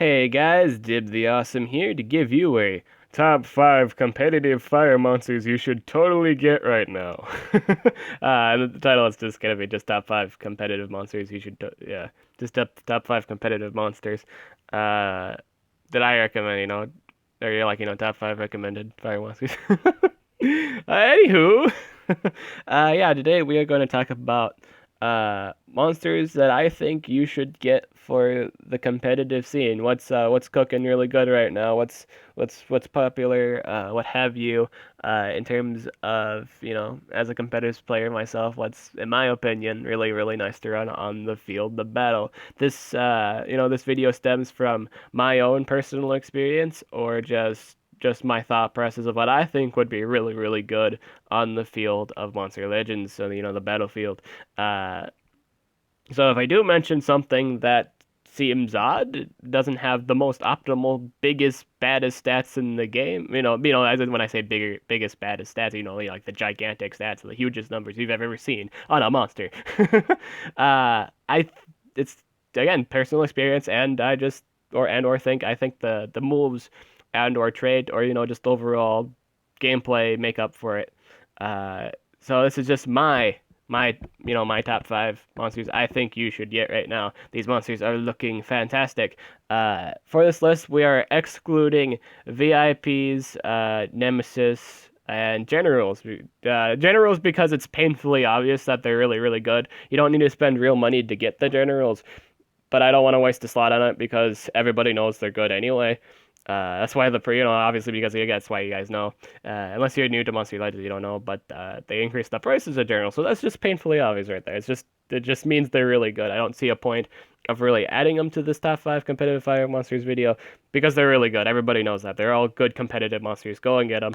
Hey guys, Dib the Awesome here to give you a top 5 competitive fire monsters you should totally get right now. And the title is just gonna be just top 5 competitive monsters you should, yeah, just top 5 competitive monsters uh, that I recommend, or you're like, top 5 recommended fire monsters. Anywho, yeah, today we are going to talk about monsters that I think you should get for the competitive scene. What's cooking really good right now? What's popular? What have you? In terms of as a competitive player myself, what's in my opinion really nice to run on the field, the battle. This video stems from my own personal experience or just my thought process of what I think would be really good on the field of Monster Legends, so the battlefield. Uh, so if I do mention something that seems odd, doesn't have the most optimal, biggest, baddest stats in the game, as in when I say biggest, baddest stats, like the gigantic stats, the hugest numbers you've ever seen on a monster. It's again personal experience, and I just or think I think the moves and or trait or just overall gameplay make up for it. Uh, so this is just my top 5 monsters I think you should get right now. These monsters are looking fantastic. For this list, we are excluding VIPs, Nemesis, and Generals. Generals because it's painfully obvious that they're really good. You don't need to spend real money to get the Generals, but I don't want to waste a slot on it because everybody knows they're good anyway. That's why obviously because that's why you guys know. Unless you're new to Monster Legends, you don't know, but they increased the prices of Journal, so that's just painfully obvious right there. It just means they're really good. I don't see a point of really adding them to this top 5 competitive fire monsters video because they're really good. Everybody knows that. They're all good competitive monsters. Go and get them.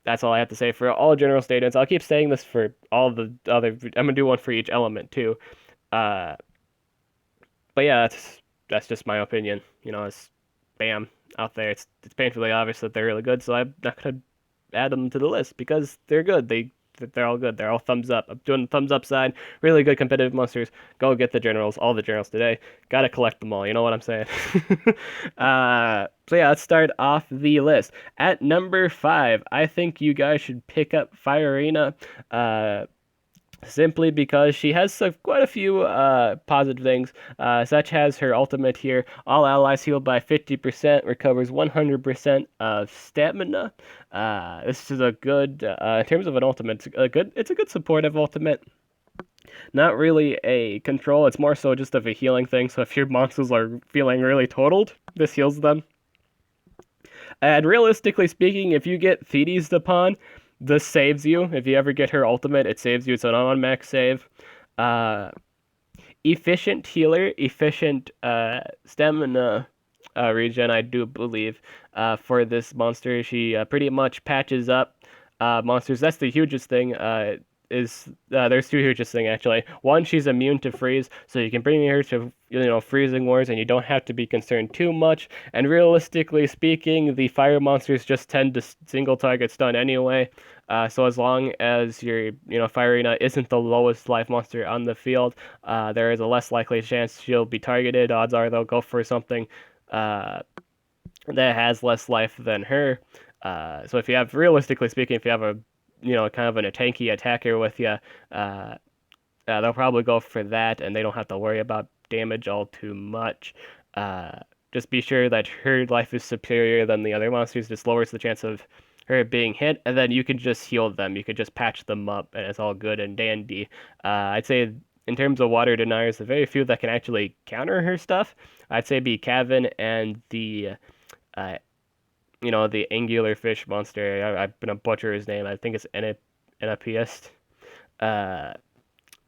That's all I have to say for all general statements. I'll keep saying this for all the other. I'm gonna do one for each element too. Uh, but yeah, that's just my opinion. It's bam out there. It's painfully obvious that they're really good, so I'm not gonna add them to the list because they're good. They're all good. They're all thumbs up. I'm doing the thumbs up side. Really good competitive monsters. Go get the generals. All the generals today. Gotta collect them all. You know what I'm saying? So yeah, let's start off the list. At number 5, I think you guys should pick up Fire Arena. Simply because she has quite a few positive things, such as her ultimate here. All allies healed by 50%, recovers 100% of stamina. This is a good, in terms of an ultimate, it's a good supportive ultimate. Not really a control, it's more so just of a healing thing, so if your monsters are feeling really totaled, this heals them. And realistically speaking, if you get Thetis upon, this saves you. If you ever get her ultimate, it saves you. It's an on-max save. Uh, Efficient healer, efficient stamina regen, I do believe, for this monster. She pretty much patches up monsters. That's the hugest thing. There's two hugest thing actually. One, she's immune to freeze, so you can bring her to freezing wars, and you don't have to be concerned too much. And realistically speaking, the fire monsters just tend to single target stun anyway. So as long as your fire arena isn't the lowest life monster on the field, there is a less likely chance she'll be targeted. Odds are they'll go for something uh, that has less life than her. So if you have, realistically speaking, if you have a kind of a tanky attacker with you, they'll probably go for that, and they don't have to worry about damage all too much. Uh, just be sure that her life is superior than the other monsters. Just lowers the chance of her being hit, and then you can just heal them. You could just patch them up, and it's all good and dandy. I'd say in terms of water deniers, the very few that can actually counter her stuff, I'd say be Cavan and uh, the angular fish monster. I'm gonna butcher his name. I think it's Enapiest. Uh,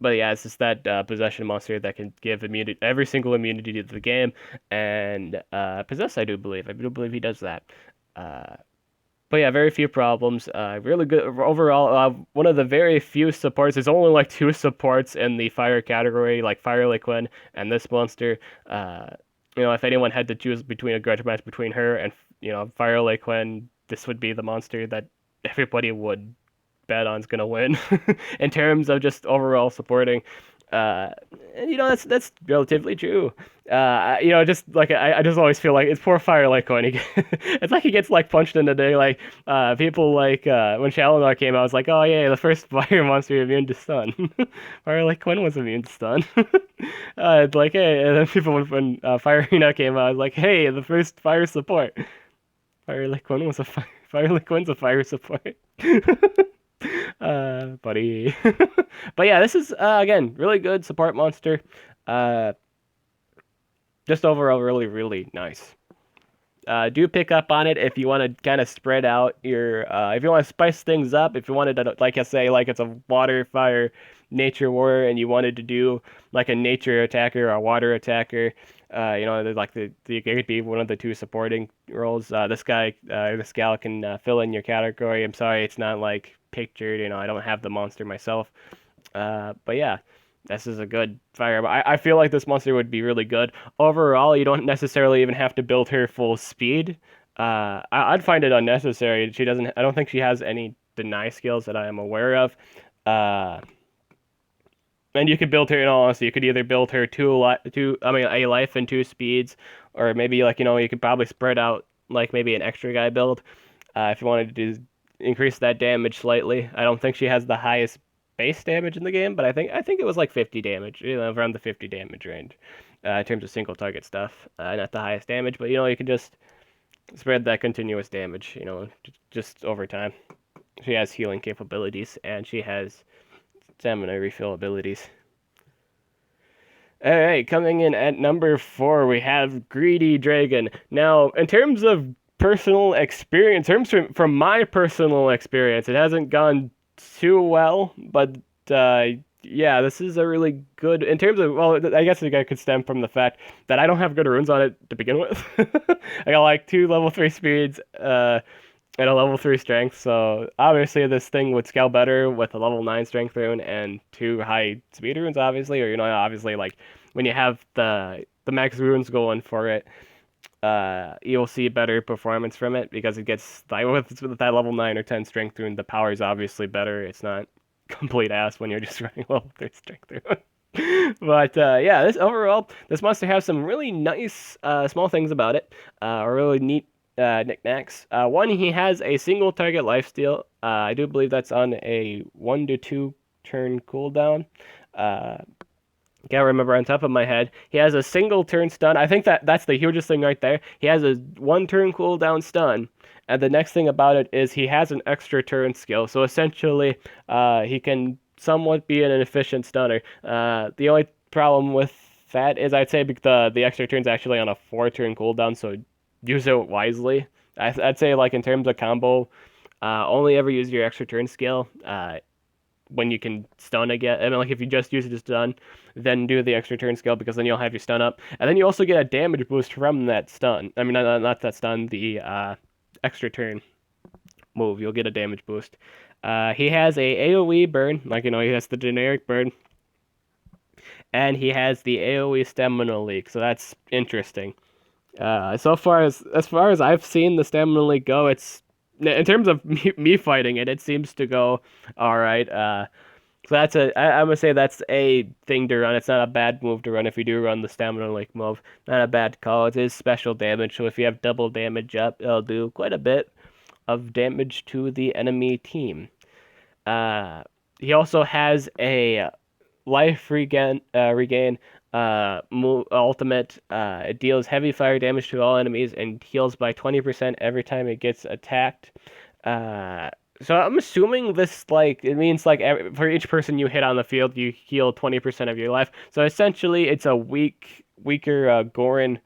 but yeah, it's just that possession monster that can give immunity, every single immunity to the game, and possess. I do believe he does that. Uh, but yeah, very few problems. Really good overall. One of the very few supports. There's only like two supports in the fire category, like Fire Liquin and this monster. Uh, if anyone had to choose between a grudge match between her and Fire Liquin, this would be the monster that everybody would bet on's gonna win in terms of just overall supporting. Uh, and that's relatively true. Just like I just always feel like it's poor Fire Litecoin. It's like he gets like punched in the day. Like people like when Shalinar came out, I was like, oh yeah, the first fire monster immune to stun. Fire Litecoin was immune to stun. It's like hey, and then people when Fire Arena came out, I was like, hey, the first fire support. Fire Litecoin was a fire. Fire Litecoin's a fire support. Buddy. But yeah, this is again really good support monster. Uh, just overall really really nice. Do pick up on it if you want to kind of spread out your if you want to spice things up. If you wanted to, like I say, like it's a water fire nature warrior and you wanted to do like a nature attacker or a water attacker. It could be one of the two supporting roles. This gal can fill in your category. I'm sorry, it's not like pictured. I don't have the monster myself. But yeah, this is a good fire. I feel like this monster would be really good. Overall, you don't necessarily even have to build her full speed. I'd find it unnecessary. She doesn't. I don't think she has any deny skills that I am aware of. Uh, and you could build her. In all honesty, you could either build her a life and two speeds, or maybe you could probably spread out like maybe an extra guy build, if you wanted to increase that damage slightly. I don't think she has the highest base damage in the game, but I think it was like 50 damage, around the 50 damage range, in terms of single target stuff. Not the highest damage, but you can just spread that continuous damage, just over time. She has healing capabilities and she has stamina refill abilities. All right, coming in at number 4, we have Greedy Dragon. Now, in terms of personal experience, from my personal experience, it hasn't gone too well, but yeah, this is a really good in terms of I guess it could stem from the fact that I don't have good runes on it to begin with. I got like 2 level 3 speeds, and a level 3 strength, so obviously this thing would scale better with a level 9 strength rune and 2 high speed runes, obviously, or obviously like when you have the max runes going for it, you'll see better performance from it because it gets like with that level 9 or 10 strength rune, the power is obviously better. It's not complete ass when you're just running level 3 strength rune. But yeah, this monster has some really nice small things about it, really neat knickknacks. One, he has a single target lifesteal. I do believe that's on a 1 to 2 turn cooldown. Can't remember on top of my head. He has a single turn stun. I think that's the hugest thing right there. He has a 1 turn cooldown stun. And the next thing about it is he has an extra turn skill. So essentially, he can somewhat be an efficient stunner. The only problem with that is I'd say the extra turn's actually on a 4 turn cooldown, so use it wisely. I'd say like in terms of combo, only ever use your extra turn skill when you can stun again. I mean, like if you just use it to stun, then do the extra turn skill because then you'll have your stun up, and then you also get a damage boost from that stun. I mean, not that stun, the extra turn move. You'll get a damage boost. He has a AOE burn, like he has the generic burn, and he has the AOE stamina leak. So that's interesting. So far as I've seen the stamina leak go, it's in terms of me fighting it, it seems to go all right. So I'm gonna say that's a thing to run. It's not a bad move to run if you do run the stamina leak move. Not a bad call. It is special damage, so if you have double damage up, it'll do quite a bit of damage to the enemy team. He also has a life regain ultimate. It deals heavy fire damage to all enemies and heals by 20% every time it gets attacked. So I'm assuming this it means for each person you hit on the field, you heal 20% of your life. So essentially, it's a weaker Gorin,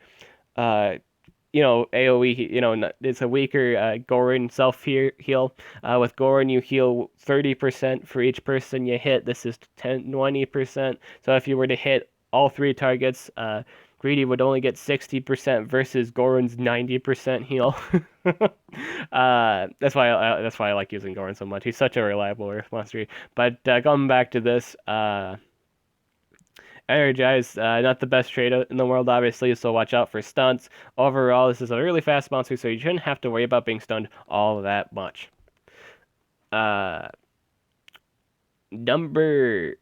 AOE. It's a weaker Gorin self heal. With Gorin, you heal 30% for each person you hit. This is 20%. So if you were to hit all 3 targets, Greedy would only get 60% versus Gorin's 90% heal. That's why I like using Gorin so much. He's such a reliable monster. But going back to this, Energize, not the best trade in the world, obviously, so watch out for stunts. Overall, this is a really fast monster, so you shouldn't have to worry about being stunned all that much. Number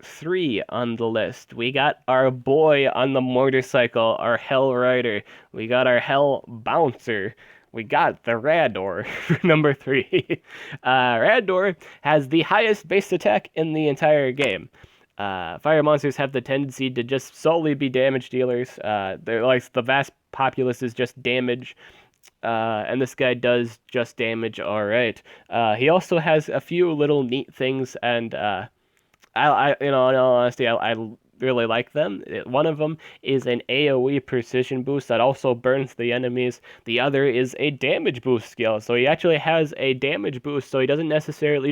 3 on the list, we got our boy on the motorcycle, our Hell Rider. We got our Hell Bouncer. We got the Rador for number 3. Rador has the highest base attack in the entire game. Fire monsters have the tendency to just solely be damage dealers. They're like the vast populace is just damage. And this guy does just damage all right. He also has a few little neat things, and in all honesty, I really like them. One of them is an AoE precision boost that also burns the enemies. The other is a damage boost skill. So he actually has a damage boost, so you don't necessarily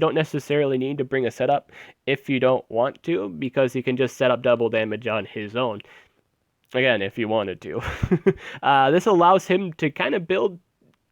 need to bring a setup if you don't want to, because he can just set up double damage on his own. Again, if you wanted to. This allows him to kind of build.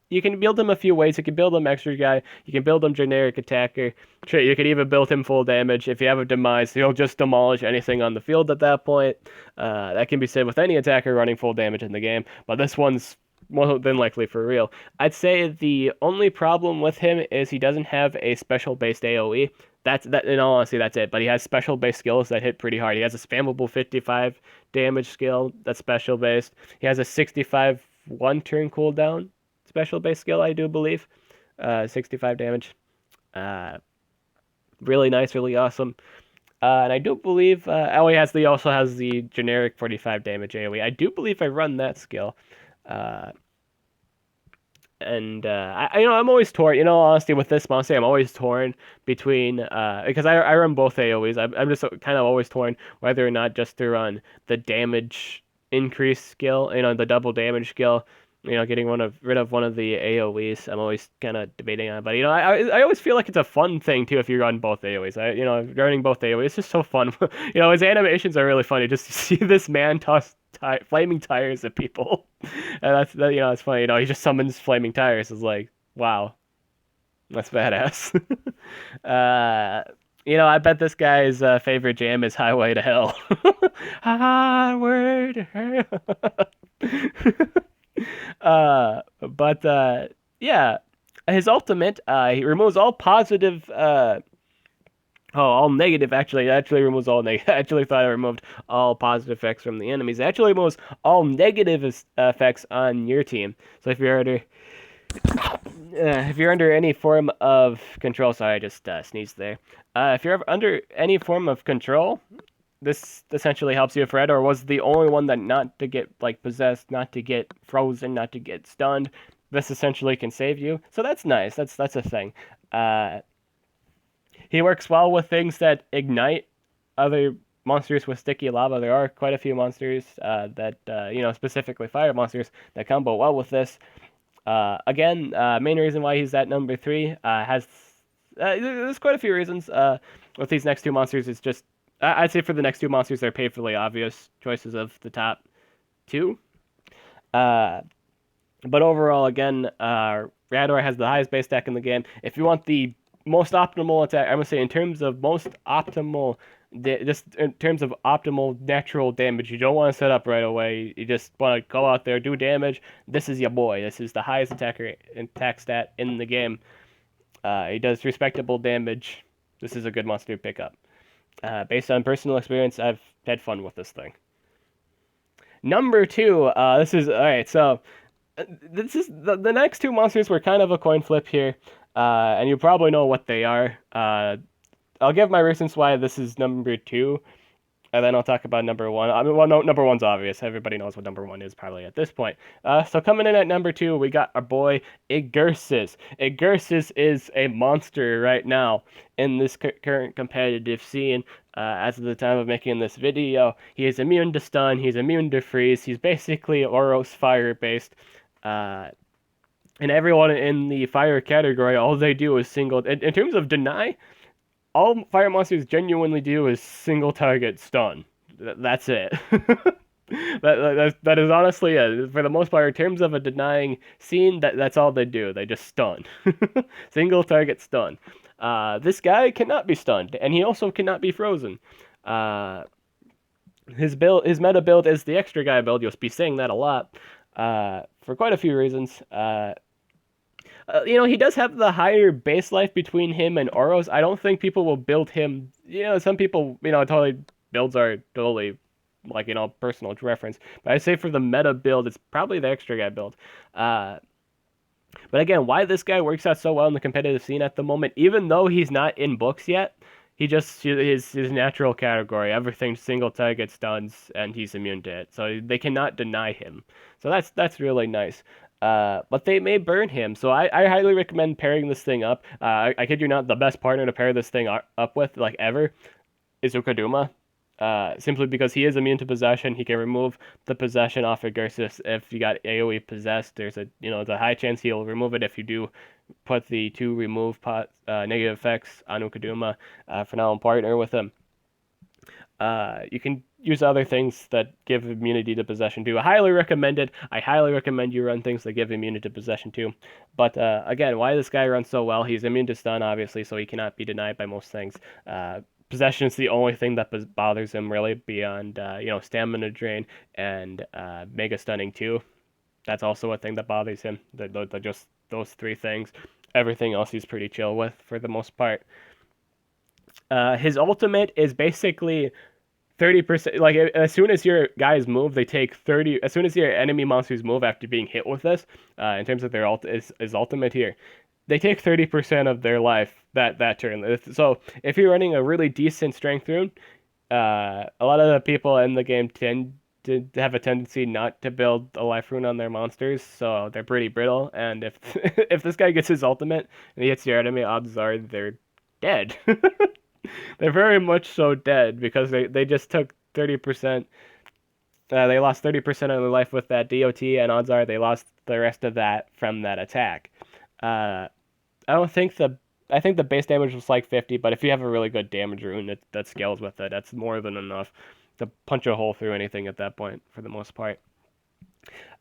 You can build him a few ways. You can build him extra guy. You can build him generic attacker. You can even build him full damage. If you have a demise, he'll just demolish anything on the field at that point. That can be said with any attacker running full damage in the game, but this one's more than likely for real. I'd say the only problem with him is he doesn't have a special based AoE. That in all honesty, that's it. But he has special based skills that hit pretty hard. He has a spammable 55 damage skill that's special based. He has a 65 one turn cooldown special base skill, I do believe. 65 damage. Really nice, really awesome. And I do believe he also has the generic 45 damage AoE. I do believe I run that skill. I'm always torn. Honestly, with this monster, I'm always torn between because I run both AoEs. I'm just kind of always torn whether or not just to run the damage increase skill, the double damage skill. Getting rid of one of the AoEs. I'm always kind of debating on it, but I always feel like it's a fun thing too if you run both AoEs. Running both AoEs, it's just so fun. His animations are really funny. Just to see this man toss flaming tires at people, and it's funny. He just summons flaming tires. It's like, wow, that's badass. I bet this guy's favorite jam is Highway to Hell. Highway to Hell. Yeah, his ultimate, he removes all positive, all negative, actually. It actually removes all negative. I actually thought it removed all positive effects from the enemies. It actually removes all negative effects on your team. So if you're under any form of control, sorry, I just sneezed there. If you're under any form of control, this essentially helps you if Rador was the only one that not to get possessed, not to get frozen, not to get stunned. This essentially can save you. So that's nice. That's a thing. He works well with things that ignite other monsters with sticky lava. There are quite a few monsters that specifically fire monsters that combo well with this. Again, main reason why he's at number 3 there's quite a few reasons. With these next two monsters, it's just I'd say for the next two monsters, they're painfully obvious choices of the top 2. But overall, again, Rador has the highest base attack in the game. If you want the most optimal attack, I'm going to say in terms of most optimal, just in terms of optimal natural damage, you don't want to set up right away. You just want to go out there, do damage. This is your boy. This is the highest attack stat in the game. He does respectable damage. This is a good monster to pick up. Based on personal experience, I've had fun with this thing. Number 2, this is alright. So this is the next two monsters were kind of a coin flip here, and you probably know what they are. I'll give my reasons why this is number 2, and then I'll talk about number 1. No, number 1's obvious. Everybody knows what number 1 is probably at this point. So coming in at number 2, we got our boy Urus. Urus is a monster right now in this current competitive scene. As of the time of making this video, he is immune to stun. He's immune to freeze. He's basically Urus fire based. And everyone in the fire category, all they do is single. In terms of deny, all fire monsters genuinely do is single target stun. That's it. that is honestly it. For the most part, in terms of a denying scene, that's all they do. They just stun. Single target stun. This guy cannot be stunned, and he also cannot be frozen. His meta build is the extra guy build. You'll be saying that a lot for quite a few reasons. He does have the higher base life between him and Urus. I don't think people will build him. Some people, totally builds are totally like, personal reference. But I say for the meta build, it's probably the extra guy build. Uh, but again, why this guy works out so well in the competitive scene at the moment, even though he's not in books yet, he just his natural category, everything single target stuns, and he's immune to it. So they cannot deny him. So that's really nice. But they may burn him, so I highly recommend pairing this thing up. I kid you not, the best partner to pair this thing up with, like ever, is Ukaduma. Simply because he is immune to possession, he can remove the possession off of Ursus. If you got AoE possessed, there's a high chance he'll remove it if you do put the two remove negative effects on Ukaduma for now and partner with him. You can use other things that give immunity to possession too. I highly recommend it. I highly recommend you run things that give immunity to possession too. But again, why this guy runs so well? He's immune to stun, obviously, so he cannot be denied by most things. Possession is the only thing that bothers him really beyond stamina drain and mega stunning too. That's also a thing that bothers him. Just those three things. Everything else he's pretty chill with for the most part. His ultimate is basically 30%. Like as soon as your guys move, they take 30. As soon as your enemy monsters move after being hit with this, in terms of their is ultimate here, they take 30% of their life that turn. So if you're running a really decent strength rune, a lot of the people in the game tend to have a tendency not to build a life rune on their monsters, so they're pretty brittle. And if if this guy gets his ultimate and he hits your enemy, odds are they're dead. They're very much so dead because they just took 30%. They lost 30% of their life with that DOT, and odds are they lost the rest of that from that attack. I don't think I think the base damage was like 50, but if you have a really good damage rune that scales with it, that's more than enough to punch a hole through anything at that point for the most part.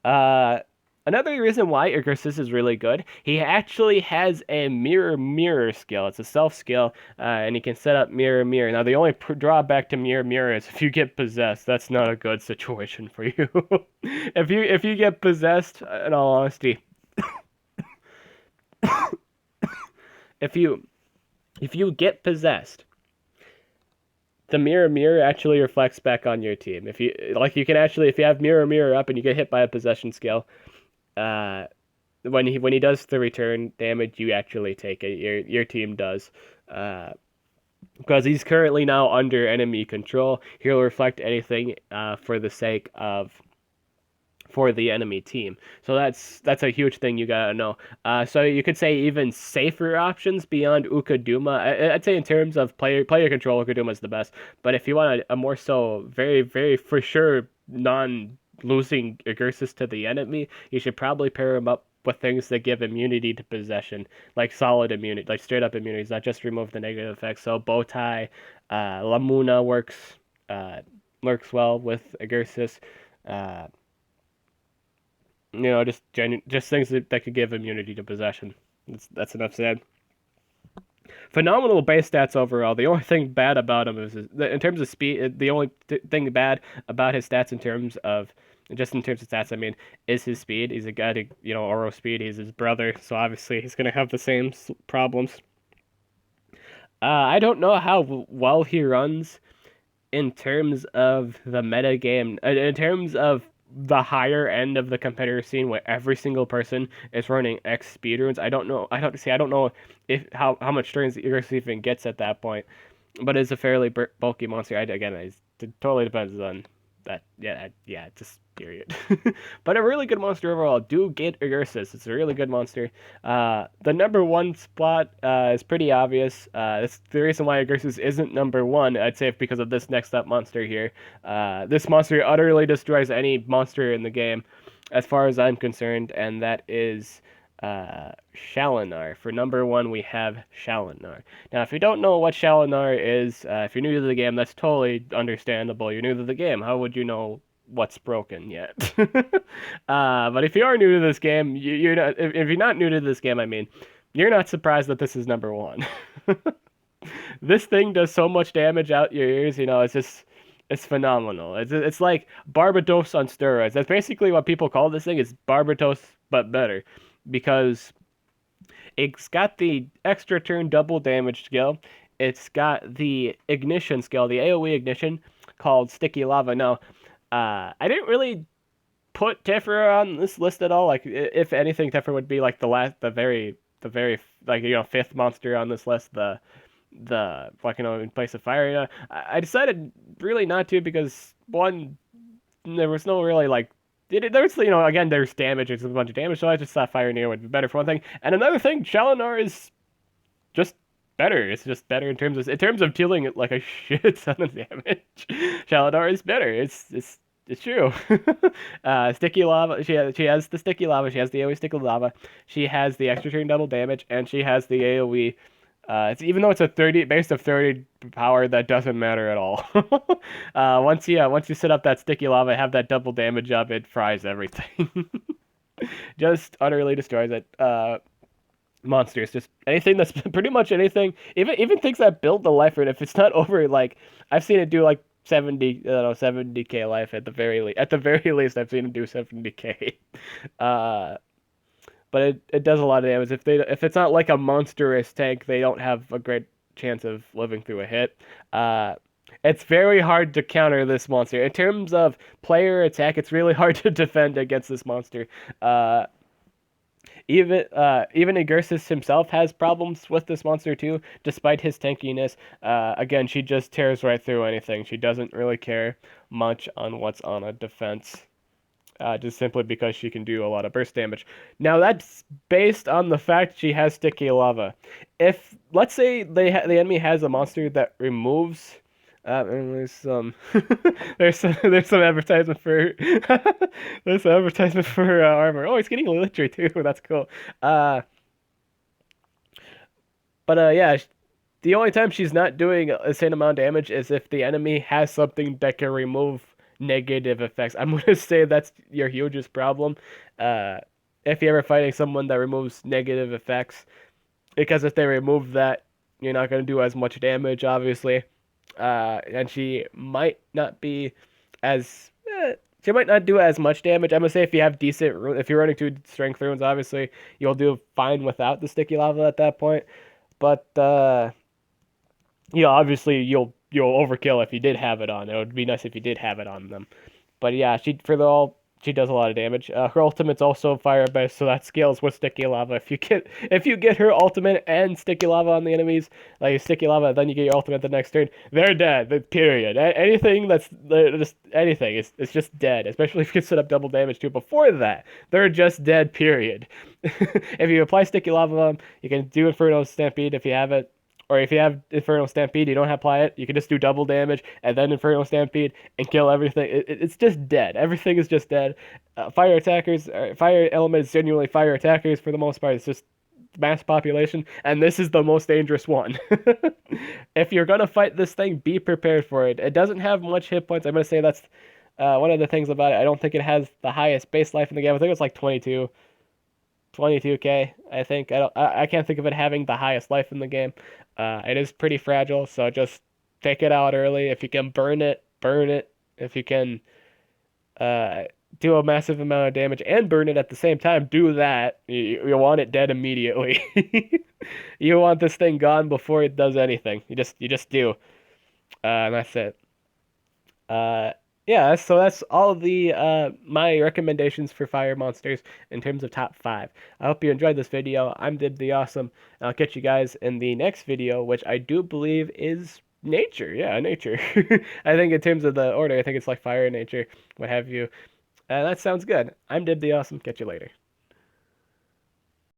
Uh, Another reason why Ursus is really good, he actually has a mirror skill. It's a self skill, and he can set up mirror. Now the only drawback to mirror is if you get possessed. That's not a good situation for you. If you get possessed, in all honesty, if you get possessed, the mirror actually reflects back on your team. If you can actually, if you have mirror up and you get hit by a possession skill, uh, when he does the return damage, you actually take it. Your team does, because he's currently now under enemy control. He'll reflect anything for the sake of for the enemy team. So that's a huge thing you gotta know. So you could say even safer options beyond Ukaduma. I'd say in terms of player control, Ukaduma is the best. But if you want a more so very very for sure non losing Ursus to the enemy, you should probably pair him up with things that give immunity to possession, like solid immunity, like straight up immunities, not just remove the negative effects. So Bowtie, Lamuna works well with Ursus. Uh, just things that could give immunity to possession. That's enough said. Phenomenal base stats overall. The only thing bad about him is in terms of speed. The only thing bad about his stats in terms of stats, I mean, is his speed. He's a guy to Oro speed. He's his brother, so obviously he's gonna have the same problems. I don't know how well he runs in terms of the meta game. In terms of the higher end of the competitor scene where every single person is running X speedruns. I don't know. I don't know if how much strength Urus even gets at that point, but it's a fairly bulky monster. It totally depends on that. Yeah, just period. But a really good monster overall. Do get Ursus. It's a really good monster. The number one spot is pretty obvious. It's the reason why Ursus isn't number one. I'd say because of this next up monster here. This monster utterly destroys any monster in the game, as far as I'm concerned, and that is Shinar. For number one, we have Shinar. Now, if you don't know what Shinar is, if you're new to the game, that's totally understandable. You're new to the game. How would you know what's broken yet? But if you are new to this game, you're not. If you're not new to this game, I mean, you're not surprised that this is number one. This thing does so much damage out your ears. It's phenomenal. It's like Barbados on steroids. That's basically what people call this thing. It's Barbados but better, because It's got the extra turn double damage skill. It's got the ignition skill, the AoE ignition called Sticky Lava. Now, I didn't really put Tefra on this list at all. Like, if anything, Tefra would be like the very like fifth monster on this list. The like in place of fire. I decided really not to because one, there was no really like. There's again there's damage. There's a bunch of damage, so I just thought Fire Neo would be better for one thing. And another thing, Shalinar is just better. It's just better in terms of dealing like a shit ton of damage. Shaladar is better. It's true. Sticky lava. She has the sticky lava. She has the AoE sticky lava. She has the extra turn double damage, and she has the AoE. It's even though it's a 30 base of 30 power, that doesn't matter at all. Once you set up that sticky lava, have that double damage up, it fries everything. Just utterly destroys it. Monsters, just anything that's pretty much anything, even things that build the life rate, if it's not over, like I've seen it do like 70k life at the very least. At the very least, I've seen it do 70k. uh but it does a lot of damage. If it's not like a monstrous tank, they don't have a great chance of living through a hit. It's very hard to counter this monster in terms of player attack. It's really hard to defend against this monster. Even Igursus himself has problems with this monster too, despite his tankiness. Again, she just tears right through anything. She doesn't really care much on what's on a defense, just simply because she can do a lot of burst damage. Now that's based on the fact she has sticky lava. If let's say the enemy has a monster that removes and there's some advertisement for there's some advertisement for armor. Oh, he's getting military too. That's cool. Uh, but yeah, the only time she's not doing a insane amount of damage is if the enemy has something that can remove negative effects. I'm gonna say that's your hugest problem. Uh, if you're ever fighting someone that removes negative effects, because if they remove that, you're not gonna do as much damage, obviously. And she might not do as much damage. I'm gonna say if you have if you're running 2 strength runes, obviously you'll do fine without the sticky lava at that point. But obviously you'll overkill if you did have it on. It would be nice if you did have it on them. But yeah, she does a lot of damage. Her ultimate's also fire based, so that scales with sticky lava. If you get her ultimate and sticky lava on the enemies, like sticky lava, then you get your ultimate the next turn. They're dead. Period. Anything that's just anything, it's just dead. Especially if you can set up double damage too. Before that, they're just dead. Period. If you apply sticky lava on them, you can do Inferno Stampede if you have it. Or if you have Inferno Stampede, you don't have to apply it, you can just do double damage and then Inferno Stampede and kill everything. It's just dead. Everything is just dead. Fire element is genuinely fire attackers for the most part. It's just mass population, and this is the most dangerous one. If you're gonna fight this thing, be prepared for it. It doesn't have much hit points. I'm gonna say that's one of the things about it. I don't think it has the highest base life in the game. I think it's like 22k. I think I can't think of it having the highest life in the game. It is pretty fragile, so just take it out early. If you can burn it, burn it. If you can uh, do a massive amount of damage and burn it at the same time, do that. You want it dead immediately. You want this thing gone before it does anything. You just do. And that's it. Yeah, so that's all of the my recommendations for fire monsters in terms of top 5. I hope you enjoyed this video. I'm Dib the Awesome, and I'll catch you guys in the next video, which I do believe is nature. Yeah, nature. I think in terms of the order, I think it's like fire, nature, what have you. That sounds good. I'm Dib the Awesome. Catch you later.